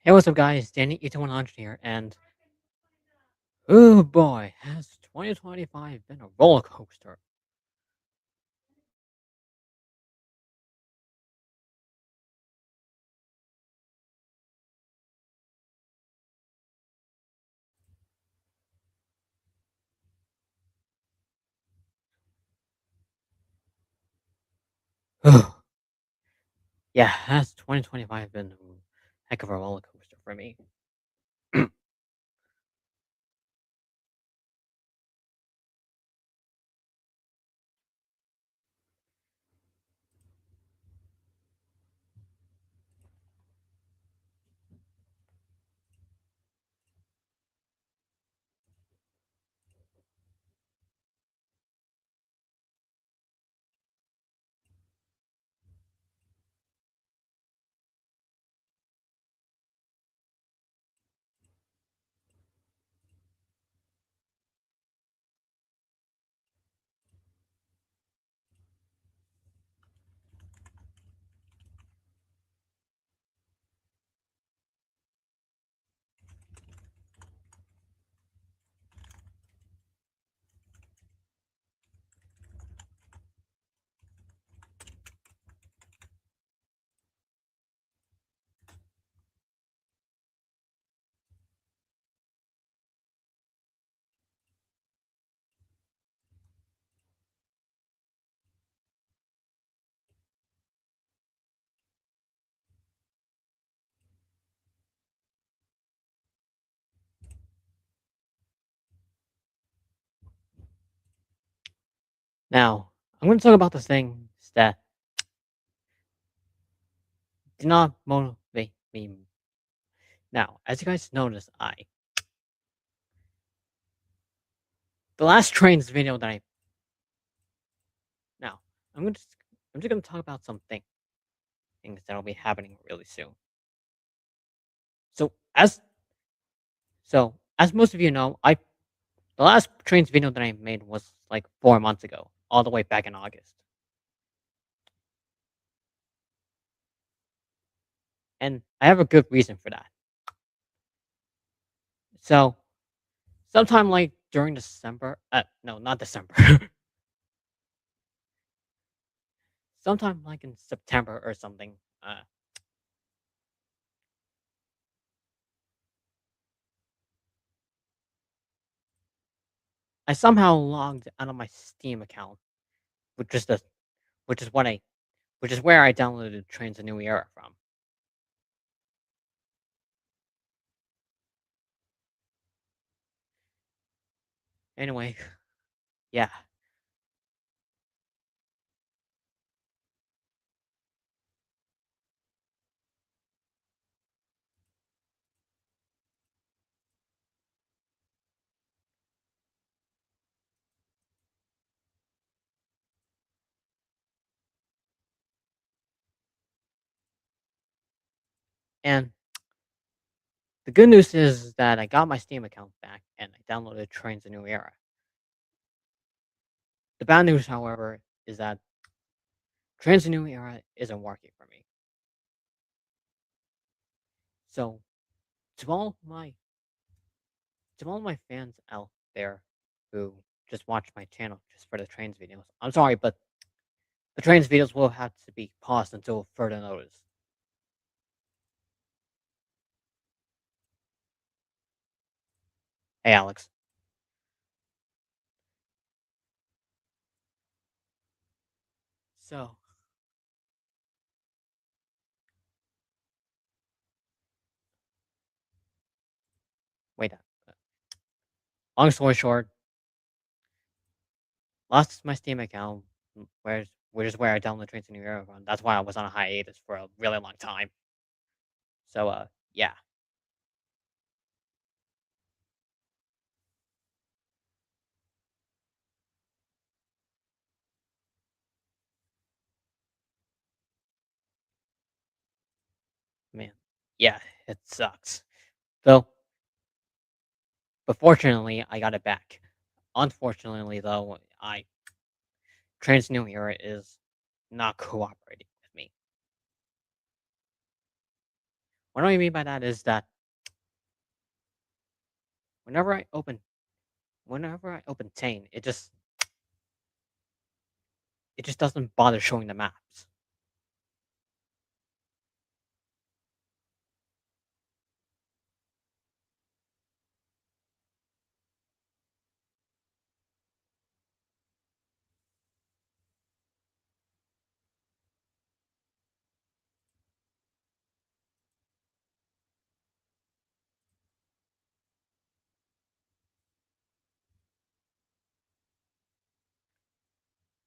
Hey, what's up, guys? Danny E2100 here, and oh boy, has 2025 been a roller coaster. Yeah, has 2025 been a heck of a roller coaster for me. Now, I'm going to talk about the things that did not motivate me. Now, as you guys notice, the last trains video that I now I'm just going to talk about some things that'll be happening really soon. So as as most of you know, I the last trains video that I made was like 4 months ago, all the way back in August. And I have a good reason for that. So, sometime like during December, no, not December, sometime like in September or something, I somehow logged out of my Steam account, which is the, which is what I, which is where I downloaded Trains a New Era from. Anyway, yeah, and the good news is that I got my Steam account back and I downloaded Trains a New Era. The bad news, however, is that Trains a New Era isn't working for me. So, to all my fans out there who just watch my channel just for the trains videos, I'm sorry, but the trains videos will have to be paused until further notice. Hey, Alex. So, wait. Long story short, lost my Steam account, which is where I downloaded Trains to New Era from. That's why I was on a hiatus for a really long time. So, yeah, man, yeah, it sucks. So, but fortunately, I got it back. Unfortunately, though, I Trains New Era is not cooperating with me. What I mean by that is that whenever I open whenever I open Tane, it just doesn't bother showing the maps.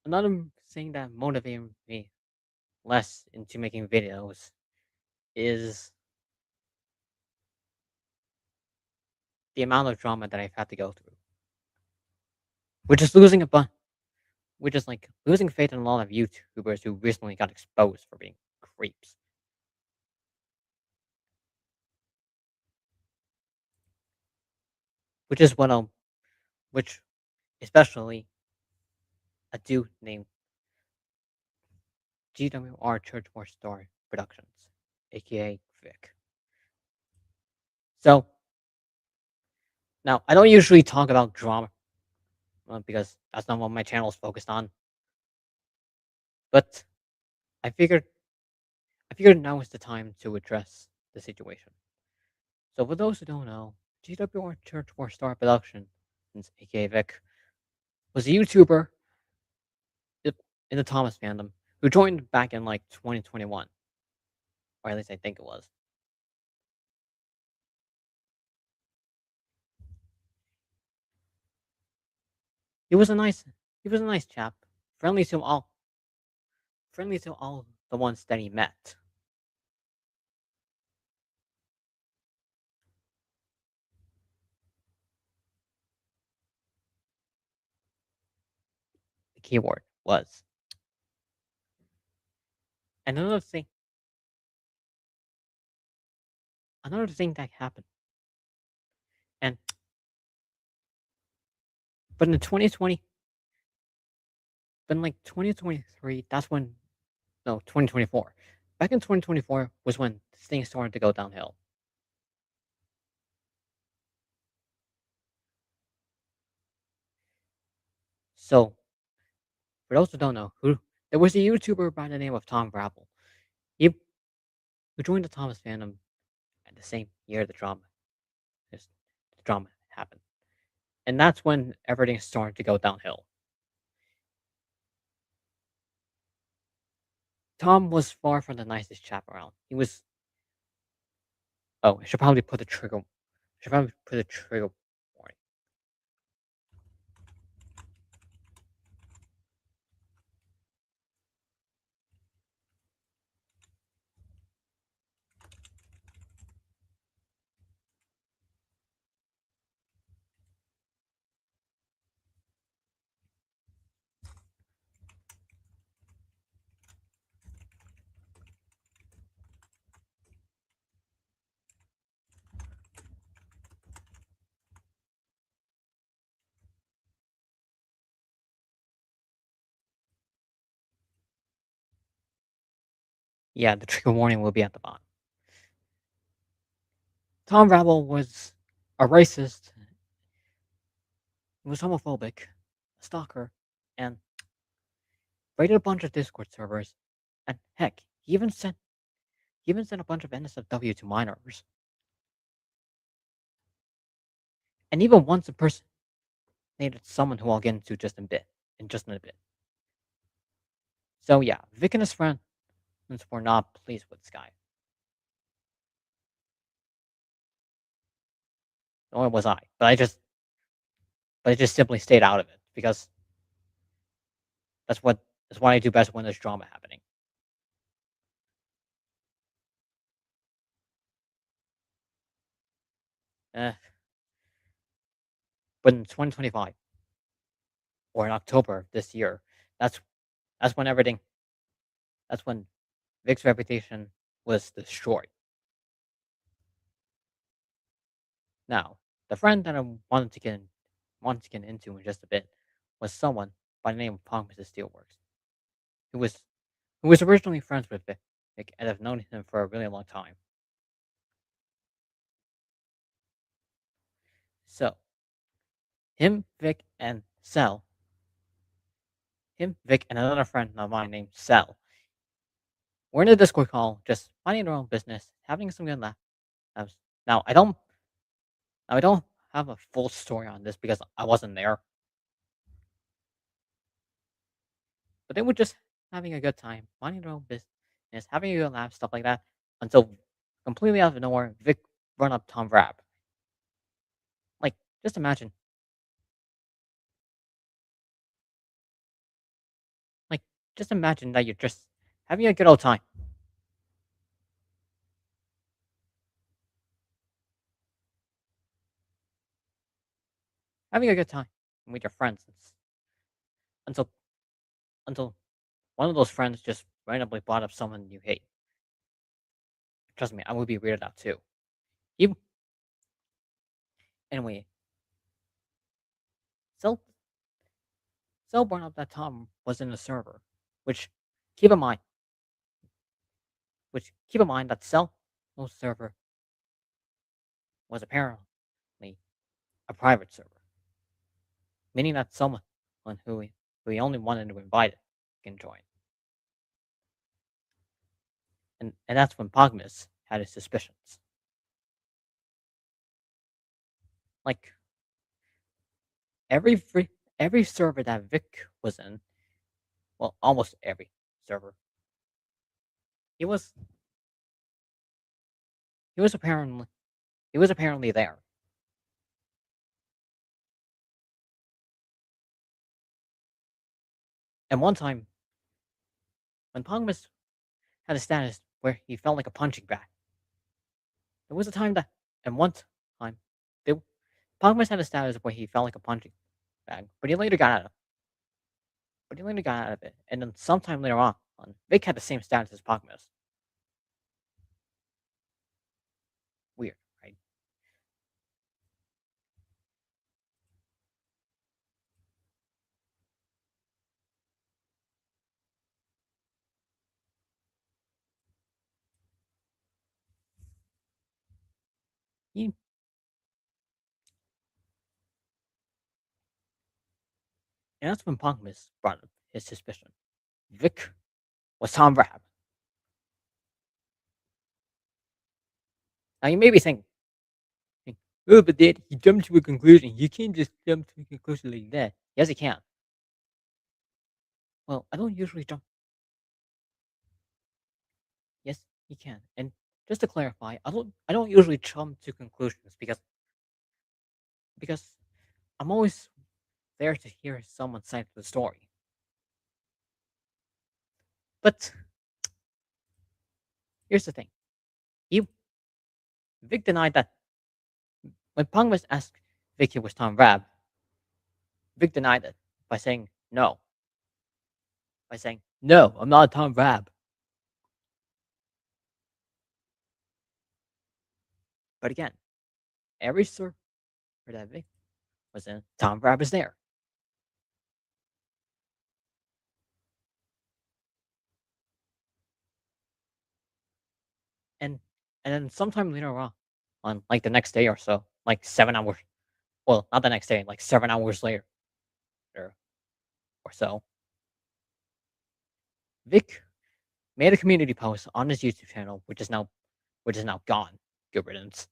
Another thing that motivated me less into making videos is the amount of drama that I've had to go through, which is like losing faith in a lot of YouTubers who recently got exposed for being creeps. Which is what which especially a dude named GWR Churchmore Star Productions, aka Vic. So now I don't usually talk about drama because that's not what my channel is focused on. But I figured I figured now is the time to address the situation. So for those who don't know, GWR Churchmore Star Productions, aka Vic, was a YouTuber i- in the Thomas fandom who joined back in like 2021, or at least I think it was. He was a nice he was a nice chap, friendly to all friendly to all the ones that he met. The keyword was. And another thing that happened, and but in 2020, but in like 2023, that's when no 2024. Back in 2024 was when things started to go downhill. So for those who don't know, who there was a YouTuber by the name of Tom Brabble. He who joined the Thomas fandom at the same year this, the drama happened, and that's when everything started to go downhill. Tom was far from the nicest chap around. He was. Oh, I should probably put the trigger. I should probably put a trigger warning. Yeah, the trigger warning will be at the bottom. Tom Rabble was a racist, he was homophobic, a stalker, and raided a bunch of Discord servers. And heck, he even sent a bunch of NSFW to minors. And even once impersonated someone who I'll get into just in a bit. So yeah, Vic and his friends were not pleased with this guy. Nor was I. But I just simply stayed out of it because that's what that's what I do best when there's drama happening. Eh, but in 2025 or in October of this year, that's that's when everything that's when Vic's reputation was destroyed. Now, the friend that I wanted to get into in just a bit was someone by the name of Pong Mrs. Steelworks, who was who was originally friends with Vic and have known him for a really long time. So him, Vic, and Cell, him, Vic, and another friend of mine named Cell, we're in a Discord call, just minding our own business, having some good laughs. Now I don't have a full story on this because I wasn't there, but they were just having a good time, minding their own business, having a good laugh, stuff like that, until completely out of nowhere, Vic run up Tom Rapp. Like, just imagine, like, just imagine that you're just having a good old time, having a good time with your friends, until until one of those friends just randomly brought up someone you hate. Trust me, I would be weirded out too. You anyway, so so brought up that Tom was in the server, which keep in mind, that Cell server was apparently a private server, meaning that someone who he only wanted to invite can join. And that's when Pogmus had his suspicions. Like every free, every server that Vic was in, well, almost every server, he was he was apparently he was apparently there. And one time, when Pogmus had a status where he felt like a punching bag, there was a time that, and one time, they, Pogmus had a status where he felt like a punching bag, but he later got out of it. And then sometime later on, Vic had the same status as Pogmus. Weird, right? He, and that's when Pogmus brought up his suspicion. Vic was Tom Rapp. Now you may be thinking, oh, but Dad, he jumped to a conclusion. You can't just jump to a conclusion like that. Yes, he can. Well, I don't usually jump. Yes, he can. And just to clarify, I don't usually jump to conclusions because I'm always there to hear someone's side of the story. But here's the thing. He Vic denied that when Pongmas asked Vic if it was Tom Rab, Vic denied it by saying no. By saying, no, I'm not Tom Rab. But again, every server that Vic was in, Tom Rab is there. And and then sometime later on like the next day or so, like 7 hours, well, not the next day, like 7 hours later or so, Vic made a community post on his YouTube channel, which is now gone. Good riddance.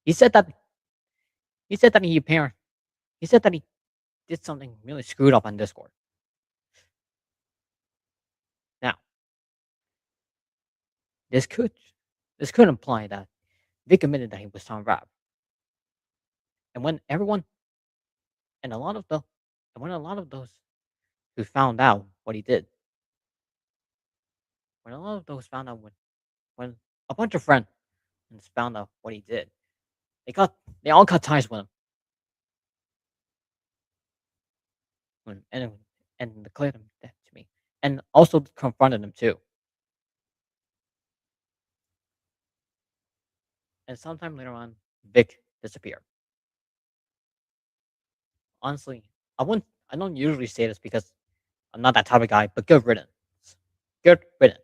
He said that he said that he apparent he said that he did something really screwed up on Discord. Now, this could this could imply that Vic admitted that he was Tom Rapp. And when everyone and a lot of the and when a lot of those who found out what he did, when a lot of those found out when a bunch of friends found out what he did, they all cut ties with him. And declared him dead to me. And also confronted him too. And sometime later on, Vic disappeared. Honestly, I don't usually say this because I'm not that type of guy, but good riddance. Good riddance.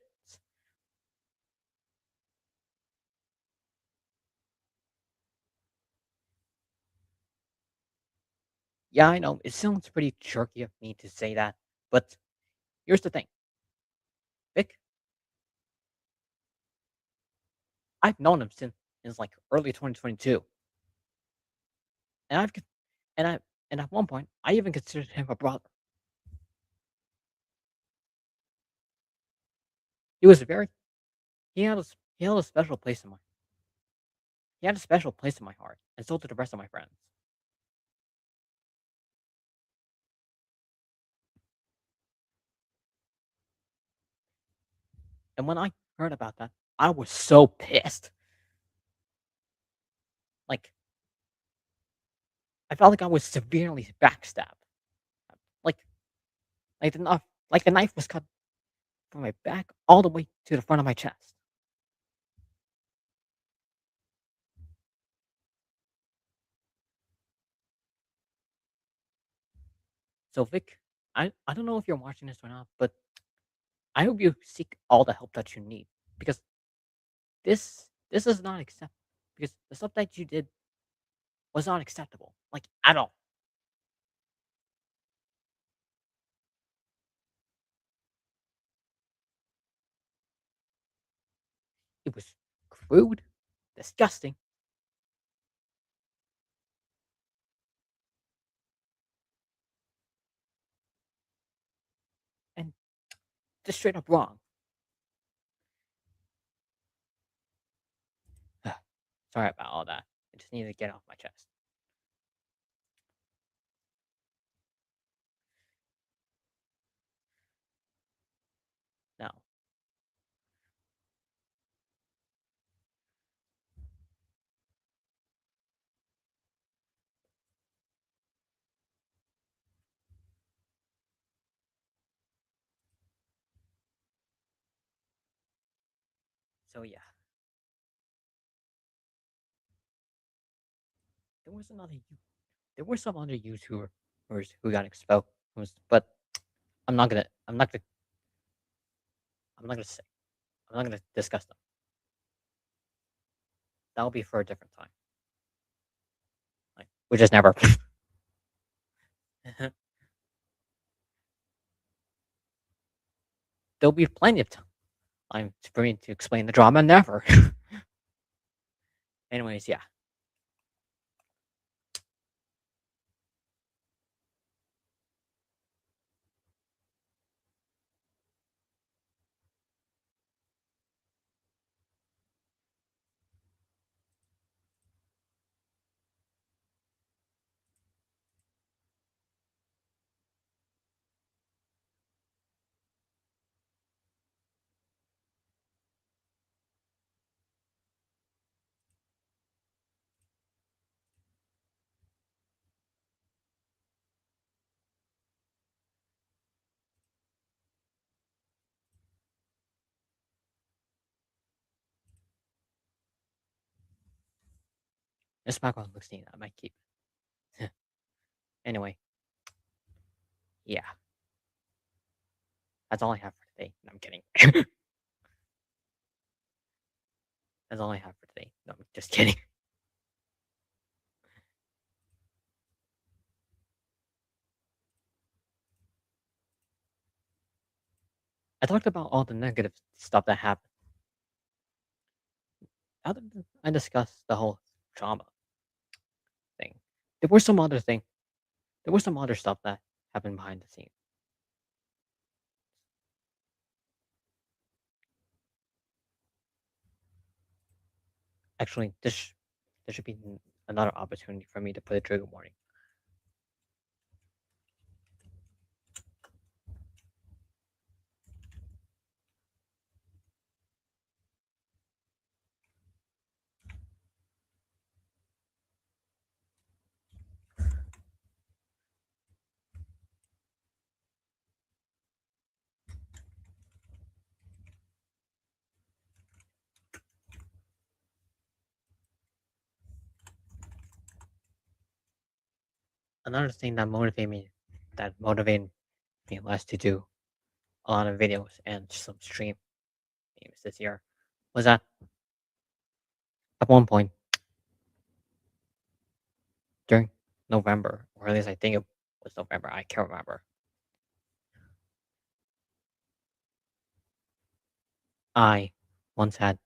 Yeah, I know, it sounds pretty jerky of me to say that, but here's the thing, Vic, I've known him since, like, early 2022, and I've con and I and at one point, I even considered him a brother. He was very he held a special place in my he had a special place in my heart, and so did the rest of my friends. And when I heard about that, I was so pissed. Like, I felt like I was severely backstabbed. Like like the knife like the knife was cut from my back all the way to the front of my chest. So Vic, I don't know if you're watching this or not, but I hope you seek all the help that you need because this is not accept because the stuff that you did was not acceptable, like at all. It was crude, disgusting, and just straight up wrong. Sorry about all that. I just needed to get off my chest. Now, so yeah, there was another there were some other YouTubers who got exposed, but I'm not gonna I'm not gonna say I'm not gonna discuss them. That'll be for a different time. Like, which is never. There'll be plenty of time for me to explain the drama. Never. Anyways, yeah. This background looks neat. I might keep. Anyway, yeah. That's all I have for today. No, I'm kidding. That's all I have for today. No, I'm just kidding. I talked about all the negative stuff that happened. Other than I discussed the whole trauma thing. There were some other thing. There was some other stuff that happened behind the scenes. Actually, there should be another opportunity for me to put a trigger warning. Another thing that motivated me less to do a lot of videos and some stream games this year was that at one point during November, or at least I think it was November, I can't remember. I once had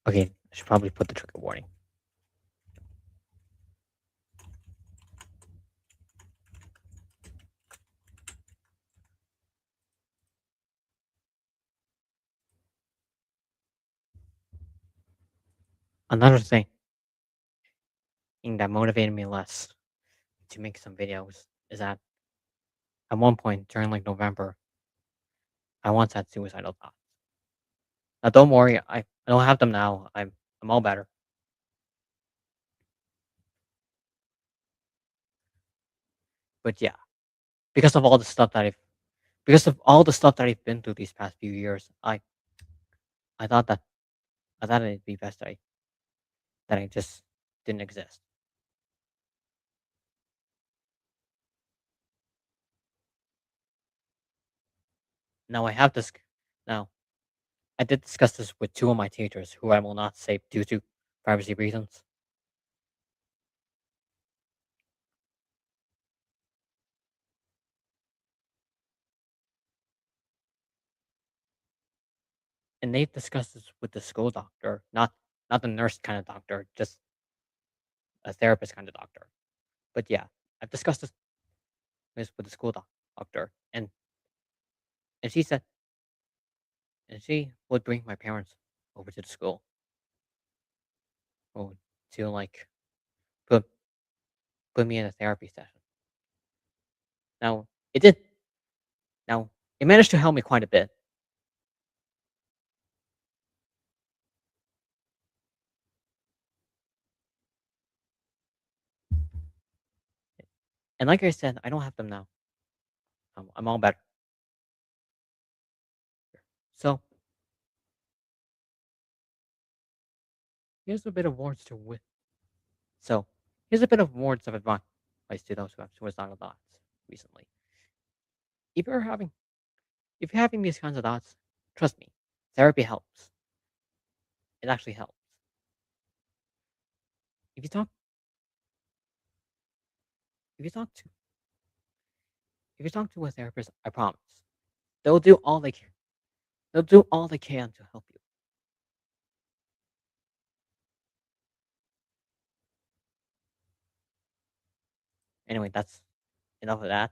okay, I should probably put the trigger warning. Another thing that motivated me less to make some videos is that at one point during like November, I once had suicidal thoughts. Now don't worry, I don't have them now. I'm all better. But yeah, because of all the stuff that I've because of all the stuff that I've been through these past few years, I thought that I thought it'd be best that I just didn't exist. Now I have this now I did discuss this with two of my teachers who I will not say due to privacy reasons. And they've discussed this with the school doctor, not the nurse kind of doctor, just a therapist kind of doctor. But yeah, I've discussed this with the school doctor, and she said, and she would bring my parents over to the school, oh, to like put put me in a therapy session. Now it did. Now it managed to help me quite a bit. And like I said, I don't have them now. I'm all better. So here's a bit of words to with. So here's a bit of words of advice to those who have suicidal thoughts recently. If you're having if you're having these kinds of thoughts, trust me, therapy helps. It actually helps. If you talk if you talk to if you talk to a therapist, I promise they'll do all they can. They'll do all they can to help you. Anyway, that's enough of that.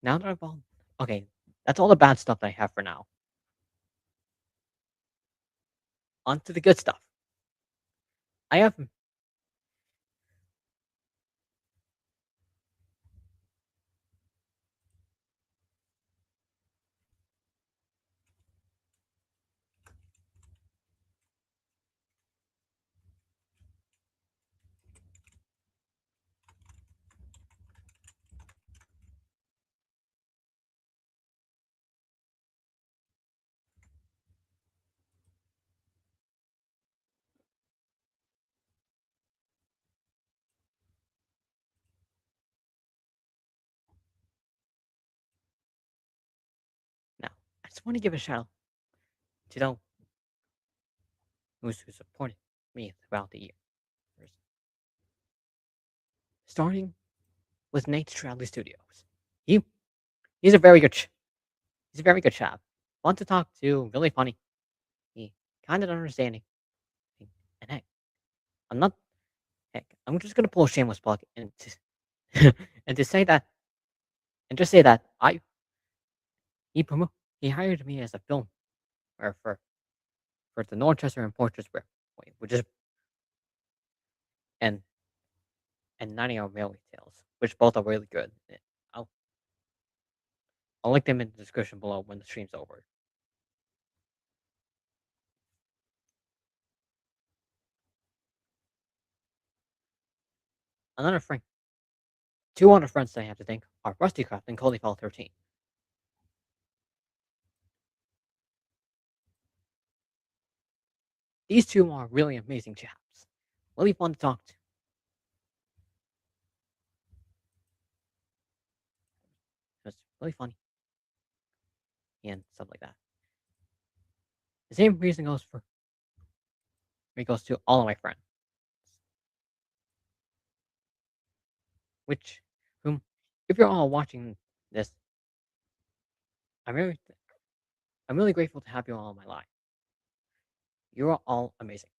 Now that I've all okay, that's all the bad stuff that I have for now. On to the good stuff. I have now. I just want to give a shout out to those who supported me throughout the years. Starting with Nate Stradley Studios. He he's a very good he's a very good chap. Fun to talk to, really funny. He kind of understanding. And heck, I'm not heck, I'm just gonna pull a shameless plug and and to say that and just say that I he promo he hired me as a film or for the Norchester and Portraits which is and and 90 Hour Railway Tales, which both are really good. I'll I'll link them in the description below when the stream's over. Another friend, two other friends that I have to thank are Rustycraft and Cauliflower 13. these two are really amazing chaps. Really fun to talk to. It's really funny and stuff like that. The same reason goes to all of my friends, which whom if you're all watching this, I'm really I'm really grateful to have you all in my life. You are all amazing.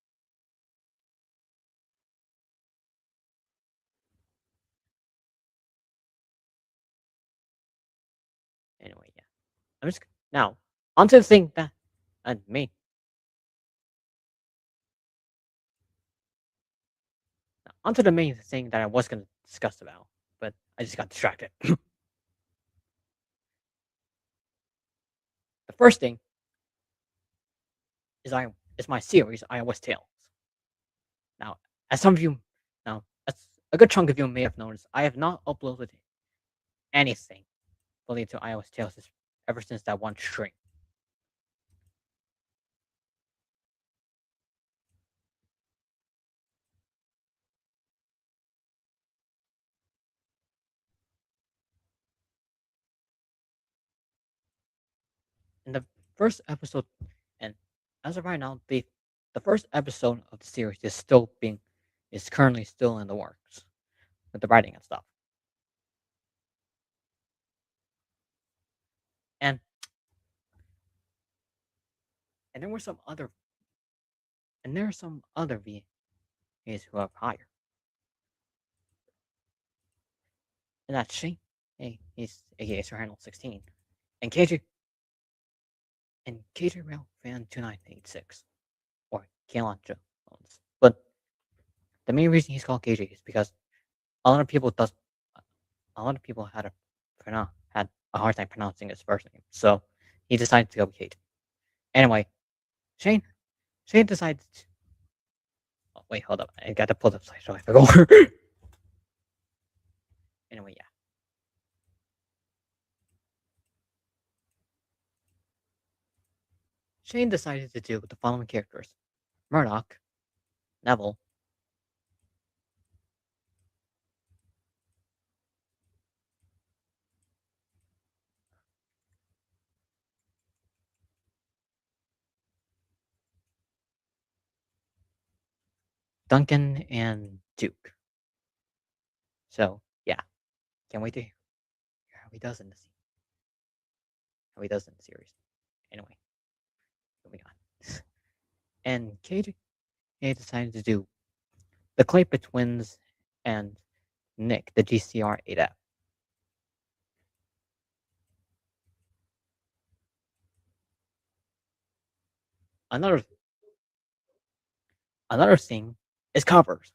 Anyway, yeah. I'm just now onto the thing that and me. Onto the main thing that I was gonna discuss about, but I just got distracted. The first thing is my series, iOS Tales. Now, as some of you as a good chunk of you may have noticed, I have not uploaded anything related to iOS Tales ever since that one stream. In the first episode, and as of right now, the first episode of the series is currently still in the works with the writing and stuff. And and there were some other and there are some other VAs who have hired. And that's Shane. Hey, he's aka Sir Handle 16. And KJ Rail Fan 2986. Or Kalon Jones. But the main reason he's called KJ is because a lot of people does a lot of people had a hard time pronouncing his first name. So he decided to go with KJ. Anyway, Shane Shane decided oh, wait, hold up. I got to pull up so I forgot. Anyway, yeah. Shane decided to do the following characters: Murdoch, Neville, Duncan, and Duke. So yeah, can't wait to hear how he does in the series. Anyway, moving on. And KJ decided to do the Claypa twins and Nick, the GCR 8F. Another another thing is covers.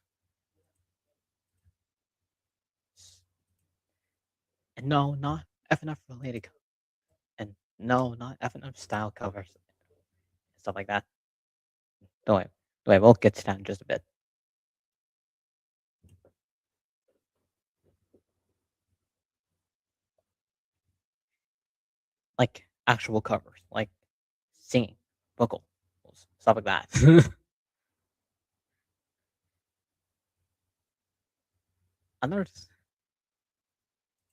And no, not FNF related and no, not FNF style covers. Stuff like that. Don't worry, we'll get to that in just a bit. Like actual covers, like singing, vocals, stuff like that. another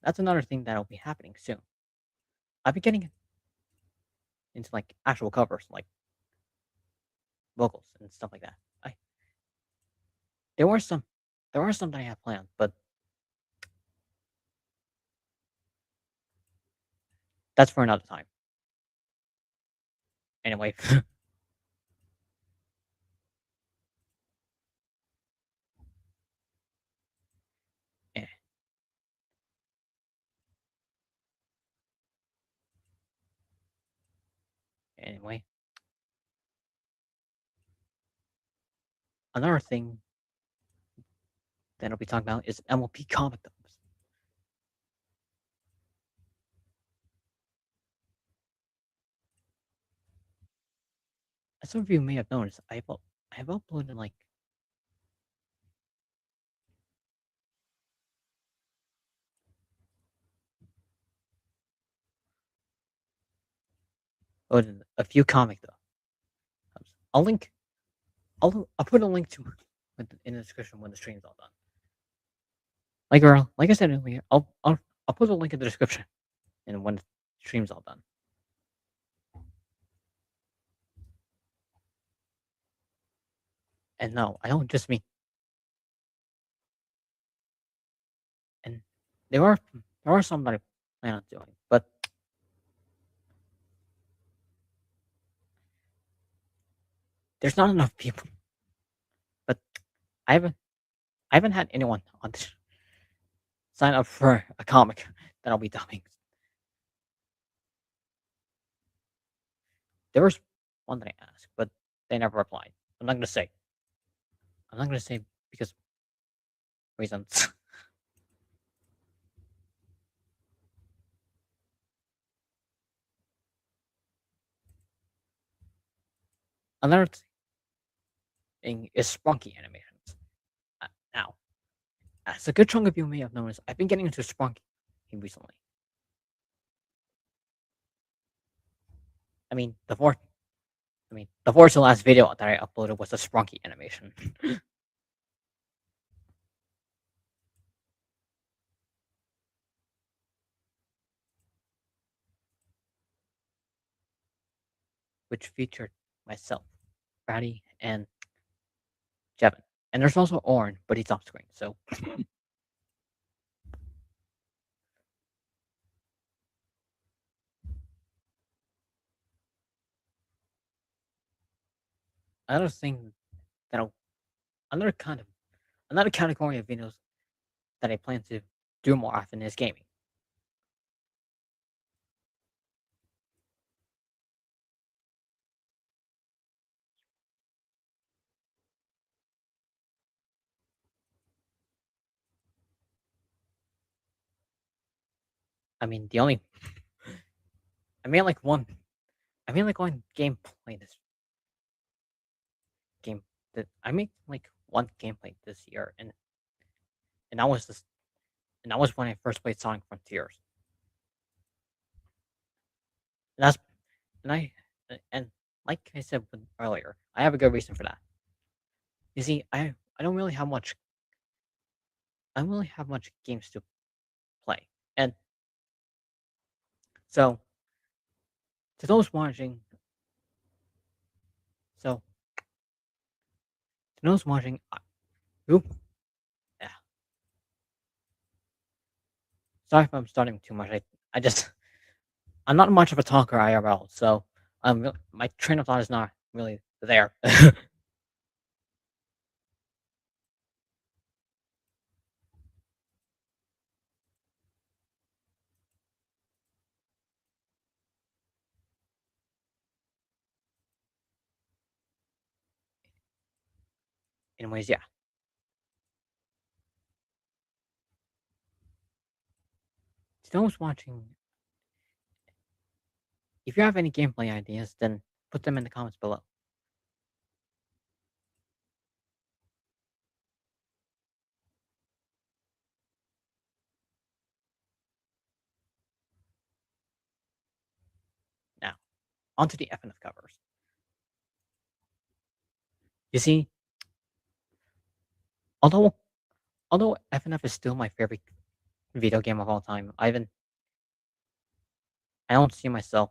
that's another thing that'll be happening soon. I'll be getting into like actual covers, like vocals and stuff like that. I there were some that I had planned, but that's for another time. Anyway, eh, anyway, another thing that I'll be talking about is MLP comic dubs. As some of you may have noticed, I've uploaded like a few comic dubs. I'll link I'll put a link to in the description when the stream's all done. Like I said earlier, I'll put a link in the description and when the stream's all done. And no, I don't just mean and there are some that I plan on doing, but there's not enough people. But I haven't I haven't had anyone on this sign up for a comic that I'll be dubbing. There was one that I asked, but they never replied. I'm not gonna say. I'm not gonna say because reasons. Another thing is Sprunky animations. Now, as a good chunk of you may have noticed, I've been getting into Sprunky recently. I mean, the fourth to last video that I uploaded was a Sprunky animation. which featured myself, Brady, and Jevin. And there's also Oren, but he's off screen. So another thing that another kind of another category of videos that I plan to do more often is gaming. I mean, the only I made like one I made like one gameplay this game that I made like one gameplay this year, and that was this and that was when I first played Sonic Frontiers. And that's and I and like I said earlier, I have a good reason for that. You see, I don't really have much I don't really have much games to play, and so to those watching, so to those watching, oop, yeah. Sorry if I'm starting too much. I just I'm not much of a talker IRL, so my train of thought is not really there. Anyways, yeah. To those watching, if you have any gameplay ideas, then put them in the comments below. Now, onto the FNF covers. You see, although FNF is still my favorite video game of all time, I don't see myself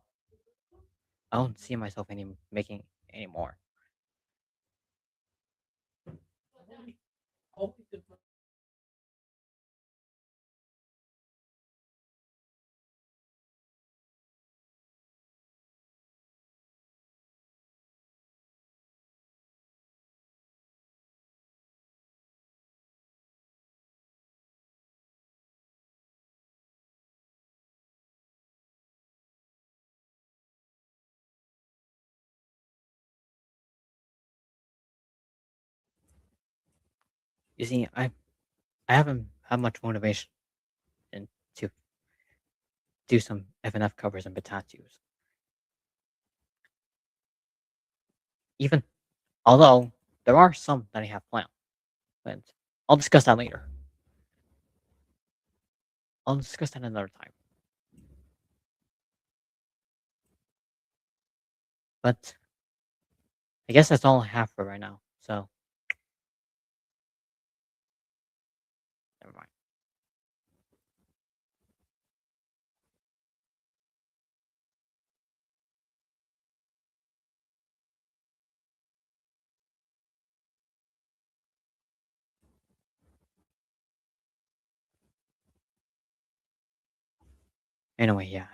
any making anymore. You see, I haven't had much motivation and to do some FNF covers and Pitatus. Even although there are some that I have planned, but I'll discuss that later. I'll discuss that another time. But I guess that's all I have for right now. So, never mind. Anyway, yeah, I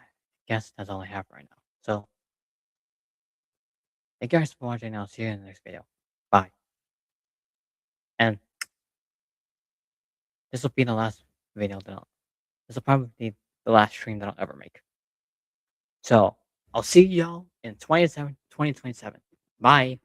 guess that's all I have right now. So, thank you guys for watching. I'll see you in the next video. Bye. And this will be the last video that this will probably be the last stream that I'll ever make. So, I'll see y'all in 2027. Bye.